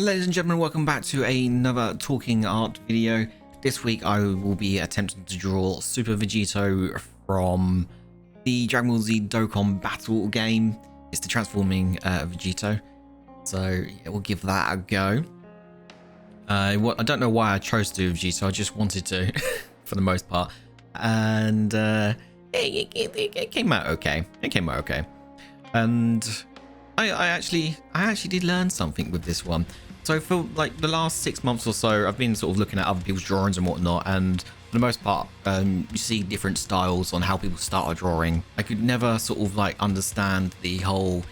Ladies and gentlemen, welcome back to another talking art video. This week I will be attempting to draw Super Vegito from the Dragon Ball Z Dokkan Battle game. It's the transforming Vegito, so yeah, we'll give that a go. I don't know why I chose to do Vegito, I just wanted to for the most part, and it came out okay. It came out okay, and I actually did learn something with this one. So for like the last 6 months or so, I've been sort of looking at other people's drawings and whatnot, and for the most part, you see different styles on how people start a drawing. I could never sort of like understand the whole,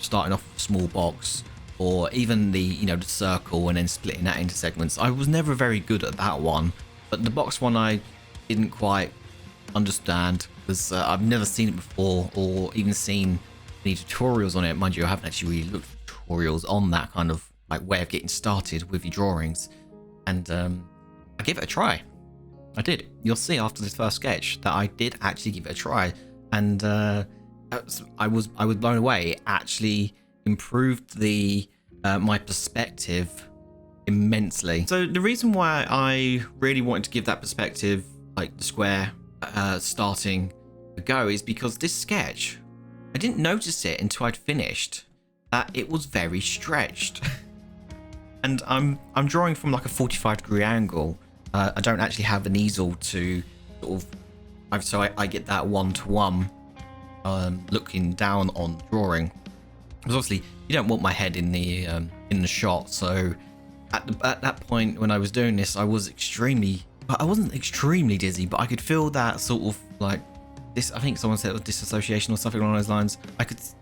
starting off with a small box, or even the, the circle and then splitting that into segments. I was never very good at that one, but the box one I didn't quite understand because I've never seen it before or even seen any tutorials on it. Mind you, I haven't actually really looked at tutorials on that kind of like way of getting started with your drawings, and I gave it a try. I did. You'll see after this first sketch that I did actually give it a try, and I was blown away. It actually improved the my perspective immensely. So the reason why I really wanted to give that perspective, like the square starting a go, is because this sketch, I didn't notice it until I'd finished that it was very stretched. And I'm drawing from like a 45-degree angle. I don't actually have an easel to sort of, so I get that one-to-one looking down on the drawing. Because obviously you don't want my head in the shot. So at that point when I was doing this, I wasn't extremely dizzy, but I could feel that sort of like this. I think someone said it was disassociation or something along those lines.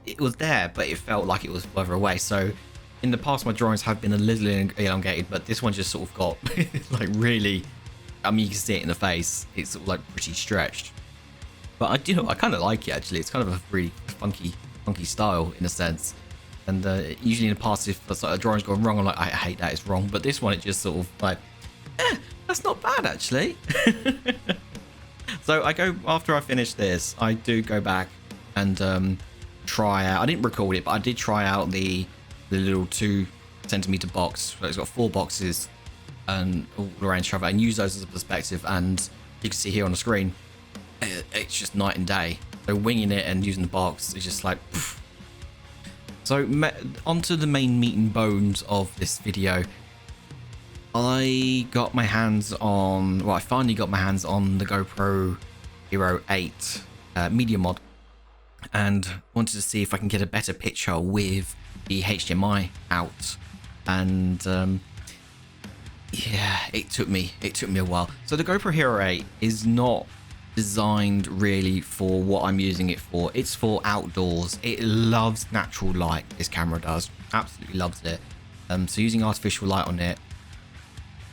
It was there, but it felt like it was further away. So in the past, my drawings have been a little elongated, but this one just sort of got like really, I mean, you can see it in the face. It's sort of like pretty stretched, but I kind of like it actually. It's kind of a really funky style in a sense. And usually in the past, if a drawing's gone wrong, I'm like, I hate that, it's wrong. But this one, it just sort of like, that's not bad actually. So after I finish this, I do go back and try out. I didn't record it, but I did try out the little 2-centimeter box. So it's got 4 boxes and all around each other, and use those as a perspective. And you can see here on the screen, it's just night and day. So winging it and using the box is just like poof. So onto the main meat and bones of this video. I finally got my hands on the Gopro Hero 8 Media Mod, and wanted to see if I can get a better picture with the HDMI out. And yeah, it took me a while. So the GoPro Hero 8 is not designed really for what I'm using it for. It's for outdoors. It loves natural light, this camera does, absolutely loves it. So using artificial light on it,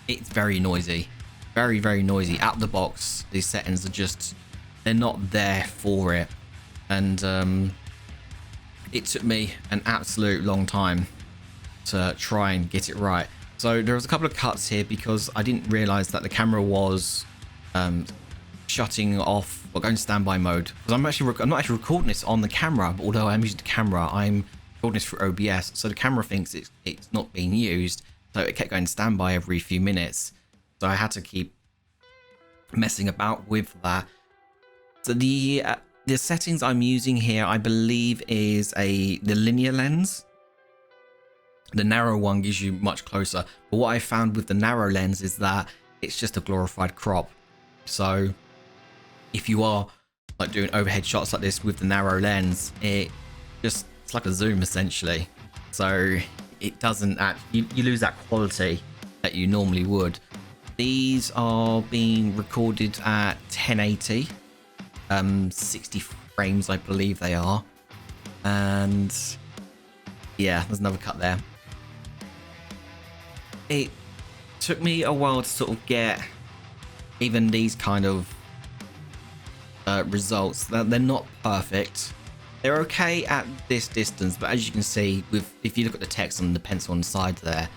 it's very noisy, very noisy. Out of the box, these settings are they're not there for it. And it took me an absolute long time to try and get it right. So there was a couple of cuts here because I didn't realize that the camera was shutting off or going standby mode. Because I'm not actually recording this on the camera, but although I'm using the camera, I'm recording this through OBS. So the camera thinks it's not being used. So it kept going standby every few minutes. So I had to keep messing about with that. So the settings I'm using here, I believe, is the linear lens. The narrow one gives you much closer. But what I found with the narrow lens is that it's just a glorified crop. So if you are like doing overhead shots like this with the narrow lens, it's like a zoom essentially. So it doesn't you lose that quality that you normally would. These are being recorded at 1080. 60 frames I believe they are, and yeah, there's another cut there. It took me a while to sort of get even these kind of results. They're not perfect, they're okay at this distance, but as you can see, if you look at the text on the pencil on the side there,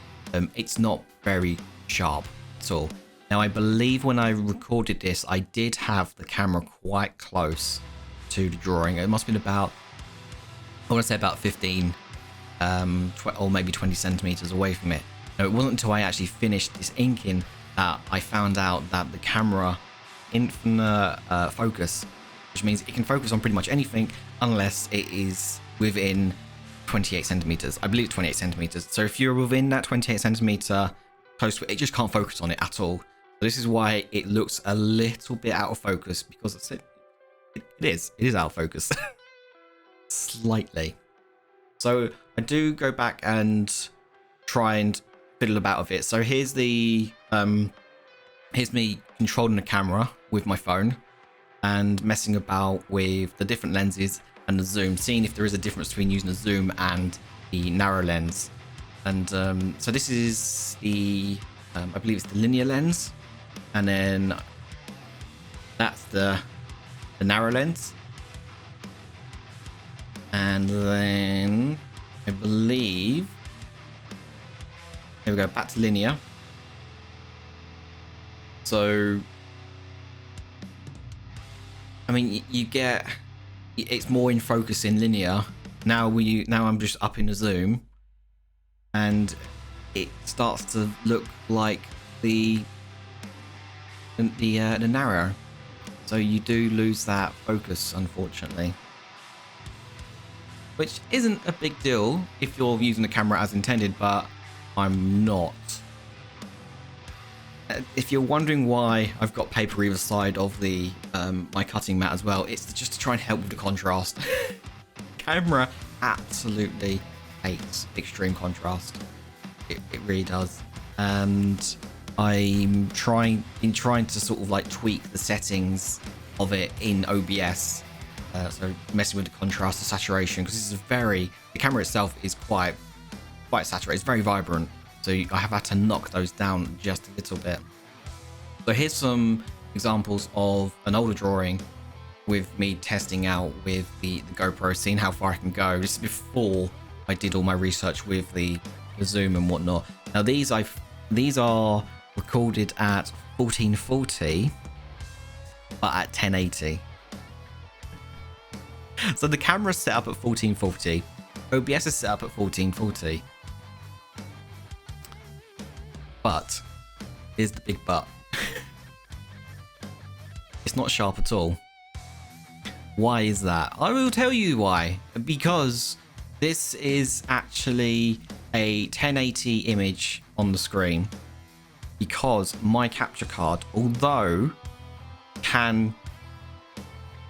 it's not very sharp at all. Now, I believe when I recorded this, I did have the camera quite close to the drawing. It must have been about, I want to say about 15 or maybe 20 centimeters away from it. No, it wasn't until I actually finished this inking that I found out that the camera infinite focus, which means it can focus on pretty much anything unless it is within 28 centimeters. I believe 28 centimeters. So if you're within that 28 centimeter close to it, it just can't focus on it at all. So this is why it looks a little bit out of focus, because it is out of focus. Slightly. So I do go back and try and fiddle about with it. So here's the here's me controlling the camera with my phone and messing about with the different lenses and the zoom, seeing if there is a difference between using the zoom and the narrow lens. And so this is the I believe it's the linear lens, and then that's the narrow lens, and then I believe, here we go, back to linear. So I mean, you get, it's more in focus in linear. Now I'm just up in the zoom, and it starts to look like the narrow. So you do lose that focus, unfortunately, which isn't a big deal if you're using the camera as intended, but I'm not. If you're wondering why I've got paper either side of the my cutting mat as well, it's just to try and help with the contrast. Camera absolutely hates extreme contrast. It really does. And I'm trying to sort of like tweak the settings of it in OBS. So messing with the contrast, the saturation, because this is the camera itself is quite saturated. It's very vibrant. So I have had to knock those down just a little bit. So here's some examples of an older drawing with me testing out with the GoPro, seeing how far I can go. This is before I did all my research with the zoom and whatnot. Now these are recorded at 1440, but at 1080. So the camera's set up at 1440. OBS is set up at 1440. But here's the big but. It's not sharp at all. Why is that? I will tell you why. Because this is actually a 1080 image on the screen. Because my capture card, although can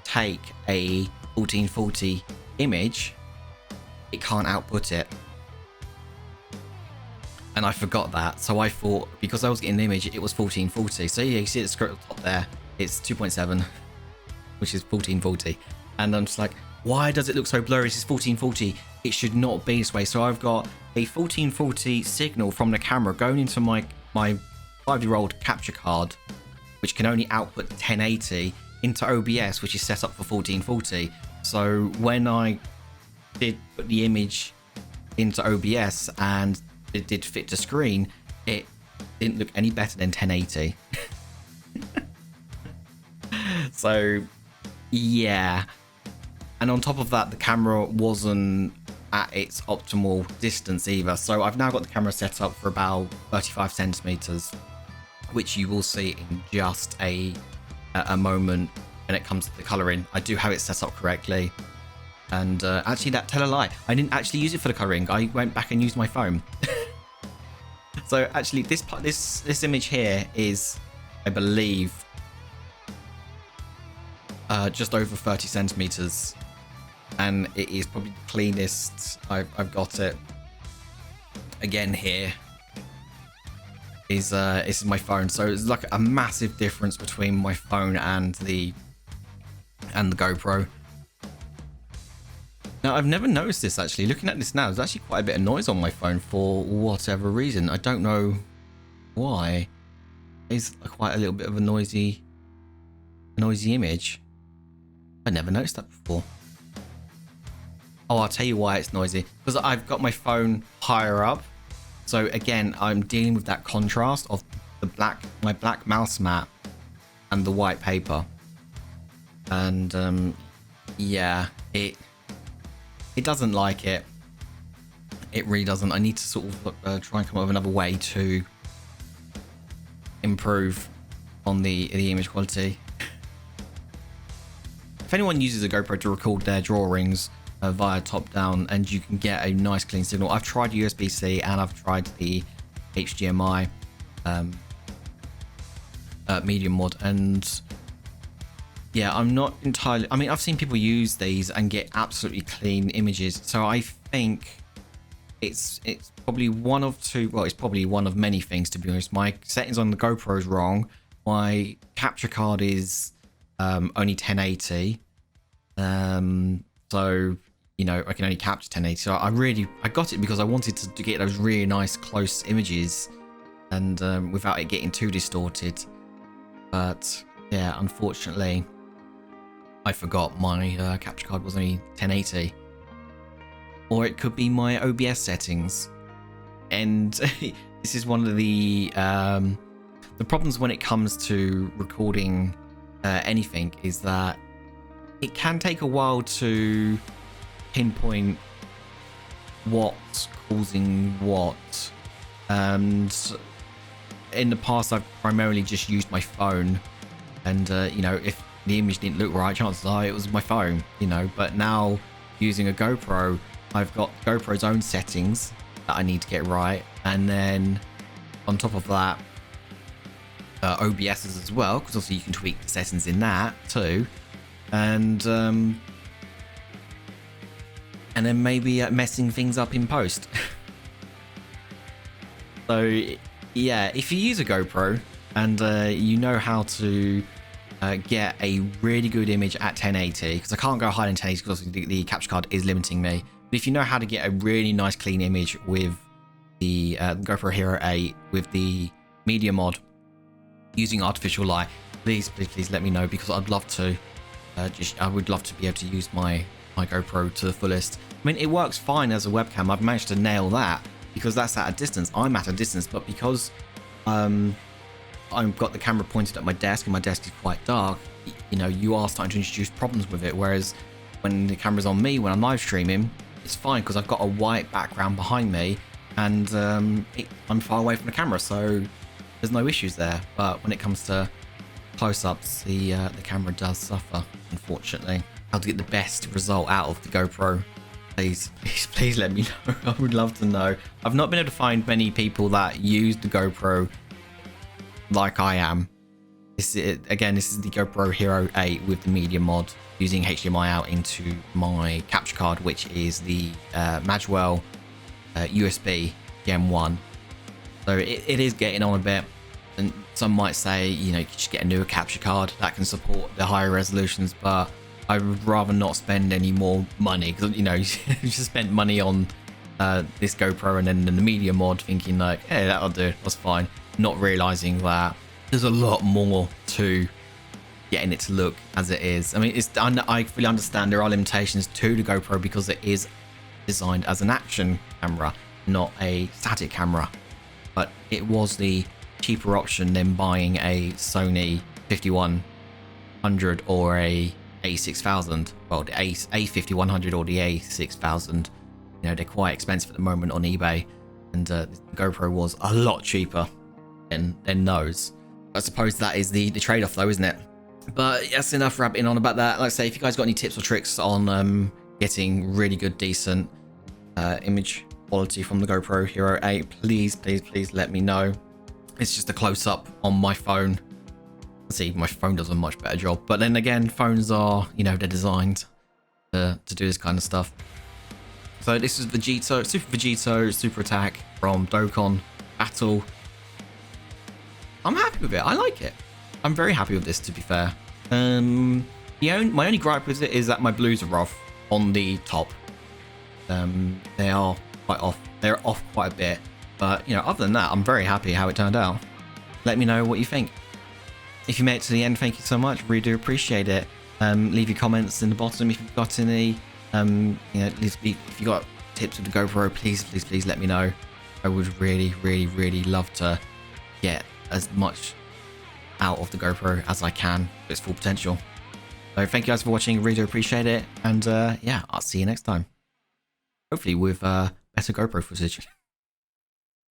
take a 1440 image, it can't output it. And I forgot that, so I thought, because I was getting the image, it was 1440. So yeah, you see the scroll at the top there, it's 2.7, which is 1440. And I'm just like, why does it look so blurry? This is 1440. It should not be this way. So I've got a 1440 signal from the camera going into my 5-year-old capture card, which can only output 1080, into OBS, which is set up for 1440. So when I did put the image into OBS and it did fit to screen, it didn't look any better than 1080. So yeah, and on top of that, the camera wasn't at its optimal distance either. So I've now got the camera set up for about 35 centimeters, which you will see in just a moment when it comes to the coloring. I do have it set up correctly. And actually, that tell a lie, I didn't actually use it for the coloring. I went back and used my phone. So actually, this image here is, I believe, just over 30 centimeters, and it is probably the cleanest I've got it. Again, here is my phone, so it's like a massive difference between my phone and the GoPro. Now, I've never noticed this actually. Looking at this now, there's actually quite a bit of noise on my phone for whatever reason. I don't know why. It's quite a little bit of a noisy image. I never noticed that before. Oh, I'll tell you why it's noisy. Because I've got my phone higher up. So again, I'm dealing with that contrast of my black mouse mat and the white paper. And yeah, it doesn't like it. It really doesn't. I need to sort of try and come up with another way to improve on the image quality. If anyone uses a GoPro to record their drawings via top-down, and you can get a nice clean signal. I've tried USB-C and I've tried the HDMI medium mod, and yeah, I'm not entirely. I mean, I've seen people use these and get absolutely clean images. So I think it's probably one of two. Well, it's probably one of many things, to be honest. My settings on the GoPro is wrong. My capture card is only 1080. So you know, I can only capture 1080. So I got it because I wanted to get those really nice close images, and without it getting too distorted. But yeah, unfortunately, I forgot my capture card was only 1080. Or it could be my OBS settings. And this is one of the problems when it comes to recording anything, is that it can take a while to pinpoint what's causing what. And in the past, I've primarily just used my phone, and you know, if the image didn't look right, chances are it was my phone, you know. But now using a GoPro, I've got GoPro's own settings that I need to get right, and then on top of that, OBS's as well, because also you can tweak the settings in that too, and then maybe messing things up in post. So yeah, if you use a GoPro and you know how to get a really good image at 1080, because I can't go higher than 1080 because the capture card is limiting me. But if you know how to get a really nice clean image with the GoPro Hero 8 with the media mod using artificial light, please let me know, because I'd love to. I would love to be able to use my GoPro to the fullest. I mean, it works fine as a webcam. I've managed to nail that because that's at a distance. I'm at a distance, but because I've got the camera pointed at my desk and my desk is quite dark, you know, you are starting to introduce problems with it. Whereas when the camera's on me, when I'm live streaming, it's fine because I've got a white background behind me, and I'm far away from the camera, so there's no issues there. But when it comes to close-ups, the camera does suffer, unfortunately. How to get the best result out of the GoPro? Please let me know. I would love to know. I've not been able to find many people that use the GoPro like I am. This is the GoPro Hero 8 with the media mod, using HDMI out into my capture card, which is the Magewell USB Gen 1. So it is getting on a bit, and some might say, you know, you should get a newer capture card that can support the higher resolutions, but I would rather not spend any more money, because, you know, you just spent money on this GoPro and then the media mod thinking like, hey, that'll do, that's fine, not realizing that there's a lot more to getting it to look as it is. I mean, I fully understand there are limitations to the GoPro because it is designed as an action camera, not a static camera. But it was the cheaper option than buying a Sony 5100 or a A6000. Well, the A5100 or the A6000. You know, they're quite expensive at the moment on eBay, and the GoPro was a lot cheaper than those. I suppose that is the trade-off, though, isn't it? But that's enough rabbiting on about that. Like I say, if you guys got any tips or tricks on getting really good, decent image quality from the GoPro Hero 8, please let me know. It's just a close-up on my phone. See, my phone does a much better job. But then again, phones are, you know, they're designed to do this kind of stuff. So this is Vegito, Super Vegito, Super Attack from Dokkan Battle. I'm happy with it. I like it. I'm very happy with this, to be fair. My only gripe with it is that my blues are off on the top. They are quite off. They're off quite a bit. But, you know, other than that, I'm very happy how it turned out. Let me know what you think. If you made it to the end, thank you so much. Really do appreciate it. Leave your comments in the bottom if you've got any. You know, if you got tips with the GoPro, please let me know. I would really love to get as much out of the GoPro as I can to its full potential. So thank you guys for watching. Really do appreciate it. And yeah, I'll see you next time. Hopefully with better GoPro footage.